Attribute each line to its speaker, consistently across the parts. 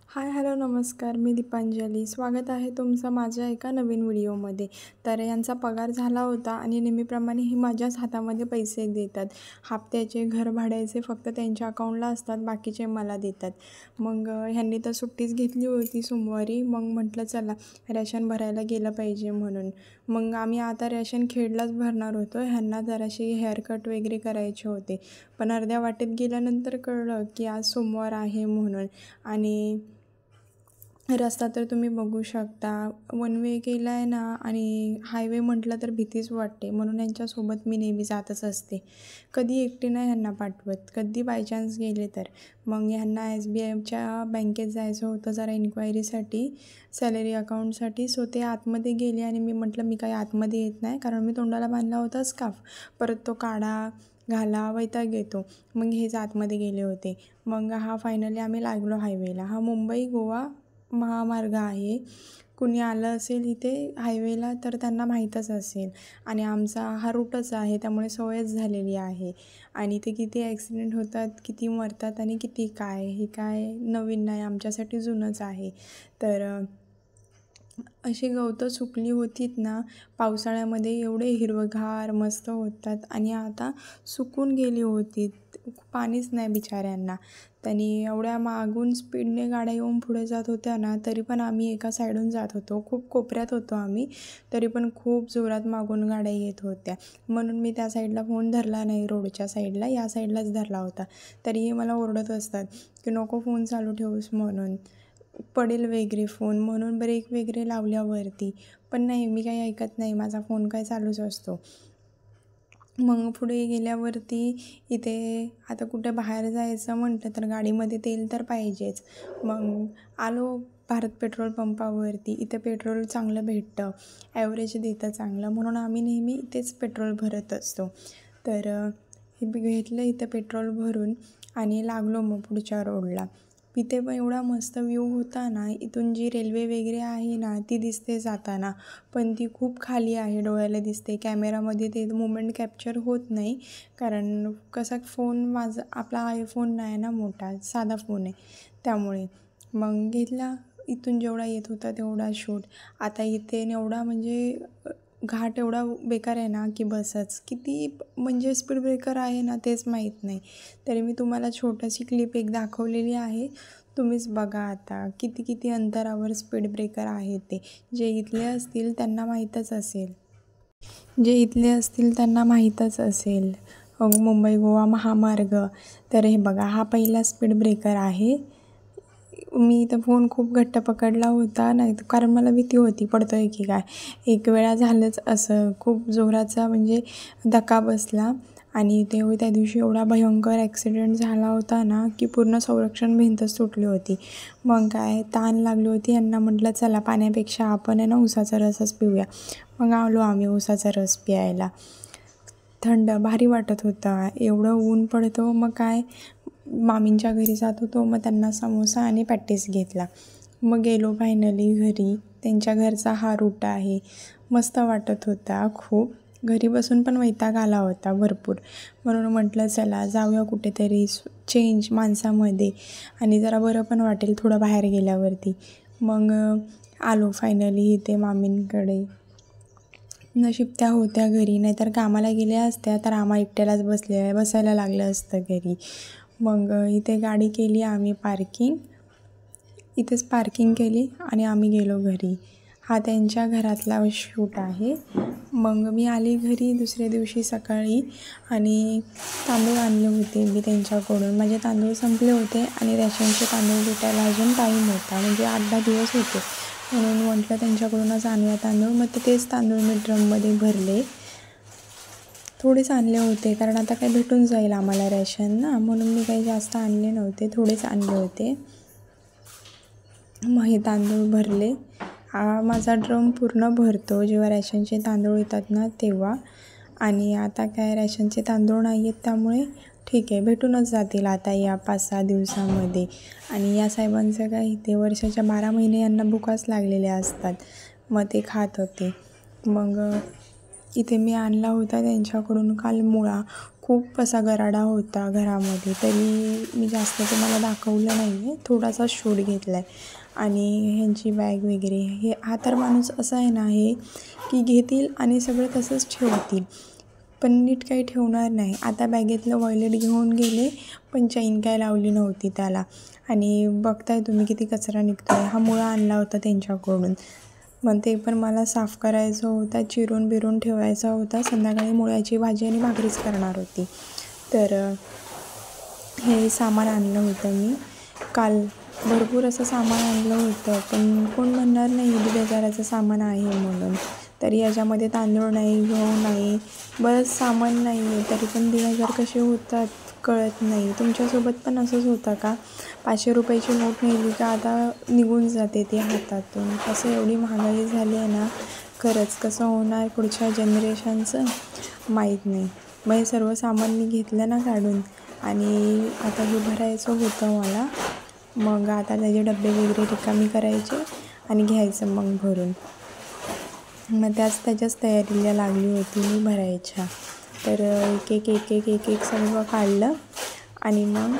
Speaker 1: हाय, hello, नमस्कार. मी दीपांजली. स्वागत आहे तुमचं माझ्या एका नवीन व्हिडिओमध्ये. तर यांचा पगार झाला होता आणि नेहमीप्रमाणे ही माझ्याच हातामध्ये पैसे देतात. हप्त्याचे, घर भाड्याचे फक्त त्यांच्या अकाउंटला असतात, बाकीचे मला देतात. मग ह्यांनी तर सुट्टीच घेतली होती सोमवारी. मग म्हटलं चला रॅशन भरायला गेलं पाहिजे म्हणून. मग आम्ही आता रॅशन खेडलाच भरणार होतो. ह्यांना जराशी हेअरकट वगैरे करायचे होते. पण अर्ध्या वाटेत गेल्यानंतर कळलं की आज सोमवार आहे म्हणून. आणि रस्ता तर तुम्ही बघू शकता, वन वे केला आहे ना. आणि हायवे म्हटलं तर भीतीच वाटते, म्हणून यांच्यासोबत मी नेहमी जातच असते. कधी एकटी नाही ह्यांना पाठवत, कधी बाय चान्स गेले तर. मग ह्यांना SBIच्या बँकेत जायचं होतं जरा इन्क्वायरीसाठी, सॅलरी अकाउंटसाठी. सो ते आतमध्ये गेले आणि मी म्हटलं मी काही आतमध्ये येत नाही, कारण मी तोंडाला बांधला होता स्कार्फ. परत तो काढा घाला वैताग येतो. मग हेच आतमध्ये गेले होते. मग फायनली आम्ही लागलो हायवेला. हा मुंबई गोवा महामार्ग आहे. कुणी आलं असेल इथे हायवेला तर त्यांना माहीतच असेल. आणि आमचा हा रूटच आहे, त्यामुळे सवयच झालेली आहे. आणि इथे किती ॲक्सिडेंट होतात, किती मरतात आणि किती काय, हे काय नवीन नाही, आमच्यासाठी जुनंच आहे. तर अशी गवतं सुकली होतीत ना, पावसाळ्यामध्ये एवढे हिरवंगार मस्त होतात आणि आता सुकून गेली होती. पाणीच नाही बिचाऱ्यांना. त्यांनी एवढ्या मागून स्पीडने गाड्या येऊन पुढे जात होत्या ना, तरी पण आम्ही एका साईडून जात होतो. खूप कोपऱ्यात होतो आम्ही, तरी पण खूप जोरात मागून गाड्या येत होत्या. म्हणून मी त्या साईडला फोन धरला नाही, रोडच्या साईडला, या साईडलाच धरला होता. तरीही मला ओरडत असतात की नको फोन चालू ठेवूस म्हणून, पडेल वगैरे फोन, म्हणून ब्रेक वगैरे लावल्यावरती. पण नाही, मी काही ऐकत नाही, माझा फोन काय चालूच असतो. मग पुढे गेल्यावरती इथे आता कुठे बाहेर जायचं म्हटलं तर गाडीमध्ये तेल तर पाहिजेच. मग आलो भारत पेट्रोल पंपावरती. इथे पेट्रोल चांगलं भेटतं, ॲव्हरेज देतं चांगलं, म्हणून आम्ही नेहमी इथेच पेट्रोल भरत असतो. तर हे घेतलं इथं पेट्रोल भरून आणि लागलो मग पुढच्या रोडला. इथे पण एवढा मस्त व्ह्यू होता ना, इथून जी रेल्वे वगैरे आहे ना ती दिसते जाताना, पण ती खूप खाली आहे, डोळ्याला दिसते. कॅमेरामध्ये ते मुमेंट कॅप्चर होत नाही, कारण कसा फोन माझा आपला आयफोन नाही ना मोठा, साधा फोन आहे त्यामुळे. मग घेतला इथून जेवढा येत होता तेवढा शूट. आता इथे एवढा म्हणजे घाट एवढा बेकार आहे ना की बसच. किती म्हणजे स्पीड ब्रेकर आहे ना तेच माहीत नाही. तरी मी तुम्हाला छोटीशी क्लिप एक दाखवलेली आहे, तुम्हीच बघा आता किती किती अंतरावर स्पीड ब्रेकर आहे ते. जे इथले असतील त्यांना माहीतच असेल, मुंबई गोवा महामार्ग. तर हे बघा, हा पहिला स्पीड ब्रेकर आहे. मी इथं फोन खूप घट्ट पकडला होता, नाही कारण मला भीती होती पडतोय की काय. एक वेळा झालंच असं, खूप जोराचा म्हणजे धक्का बसला. आणि त्या दिवशी एवढा भयंकर ॲक्सिडेंट झाला होता ना की पूर्ण संरक्षण भिंतच तुटली होती. मग काय ताण लागली होती. यांना म्हटलं चला पाण्यापेक्षा आपण आहे ना उसाचा रसच पिऊया. मग आलो आम्ही उसाचा रस प्यायला. थंड भारी वाटत होता. एवढं ऊन पडतो, मग काय मामींच्या घरी जात होतो, मग त्यांना समोसा आणि पॅटीस घेतला. मग गेलो फायनली घरी. त्यांच्या घरचा हा रूट आहे. मस्त वाटत होता खूप. घरी बसून पण वैताग आला होता भरपूर, म्हणून म्हटलं चला जाऊया कुठेतरी, चेंज माणसामध्ये, आणि जरा बरं पण वाटेल थोडं बाहेर गेल्यावरती. मग आलो फायनली इथे मामींकडे. नशीब त्या होत्या घरी, नाहीतर कामाला गेल्या असत्या तर एकट्यालाच बसायला लागलं असतं घरी. मग इथे गाडी केली आम्ही पार्किंग, इथेच पार्किंग केली आणि आम्ही गेलो घरी. हा त्यांच्या घरातला शूट आहे. मग मी आली घरी दुसऱ्या दिवशी सकाळी आणि तांदूळ आणले होते मी त्यांच्याकडून. माझे तांदूळ संपले होते आणि रॅशनचे तांदूळ भेटायला अजून टाईम होता, म्हणजे 8-10 दिवस होते. म्हणून म्हटलं त्यांच्याकडूनच आणूया तांदूळ. मग तेच तांदूळ मी ड्रममध्ये भरले. थोडेच आणले होते, कारण आता काय भेटून जाईल आम्हाला रॅशन ना, म्हणून मी काही जास्त आणले नव्हते, थोडेच आणले होते. मग हे तांदूळ भरले. माझा ड्रम पूर्ण भरतो जेव्हा रॅशनचे तांदूळ येतात ना तेव्हा. आणि आता काय रॅशनचे तांदूळ नाही आहेत, त्यामुळे ठीक आहे, भेटूनच जातील आता या 5-6 दिवसामध्ये. आणि या साहेबांचं काय, इथे वर्षाच्या 12 महिने यांना भुकाच लागलेल्या असतात, मग ते खात होते. मग इथे मी आणला होता त्यांच्याकडून काल मुळा. खूप असा गराडा होता घरामध्ये, तरी मी जास्त तुम्हाला दाखवलं नाही आहे, थोडासा शूट घेतला आहे. आणि ह्यांची बॅग वगैरे हा तर माणूस असा आहे ना हे की घेतील आणि सगळं तसंच ठेवतील, पण नीट काही ठेवणार नाही. आता बॅगेतलं वॉयलेट घेऊन गेले, पण चैन काय लावली नव्हती त्याला. आणि बघताय तुम्ही किती कचरा निघतो आहे. हा मुळा आणला होता त्यांच्याकडून, मग ते पण मला साफ करायचं होता, चिरून बिरून ठेवायचा होता. संध्याकाळी मुळ्याची भाजी आणि भाकरीच करणार होती. तर हे सामान आणलं होतं मी काल. भरपूर असं सामान आणलं होतं, पण कोण म्हणणार नाही 1,500चं सामान आहे म्हणून. तरी याच्यामध्ये तांदूळ नाही, गहू नाही, बरंच सामान नाही आहे, तरी पण 1,500 कसे होतात कळत नाही. तुमच्यासोबत पण असंच होतं का? 500 रुपयाची नोट नेली का आता निघून जाते ती हातातून. कसं एवढी महागाई झाली आहे ना, खरंच कसं होणार पुढच्या जनरेशनचं माहीत नाही. मग हे सर्व सामान मी घेतलं ना काढून, आणि आता हे भरायचं होतं मला. मग आता त्याचे डबे वगैरे रिकामी करायचे आणि घ्यायचं मग भरून. मग त्याच्याच तयारीला लागली होती मी भरायच्या. तर एक सगळं काढलं आणि मग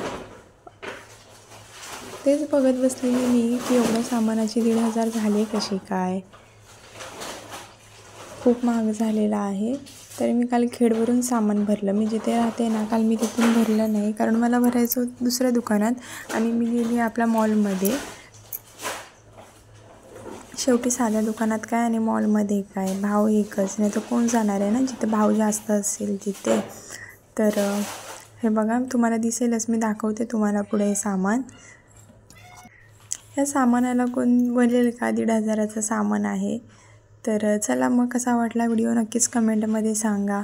Speaker 1: तेच बघत बसलेली मी की एवढं सामानाची 1,500 झाले कसे काय, खूप महाग झालेला आहे. तरी मी काल खेडवरून सामान भरलं. मी जिथे राहते ना, काल मी तिथून भरलं नाही, कारण मला भरायचं होतं दुसऱ्या दुकानात आणि मी गेली आपल्या मॉलमध्ये. शेवटी साध्या दुकानात काय आणि मॉलमध्ये काय, भाव एकच, नाही तर कोण जाणार आहे ना जिथे भाव जास्त असेल तिथे. तर हे बघा तुम्हाला दिसेलच, मी दाखवते तुम्हाला पुढे सामान. या सामानाला कोण बोलेल का 1,500चं सामान आहे. तर चला मग कसा वाटला व्हिडिओ नक्कीच कमेंटमध्ये सांगा.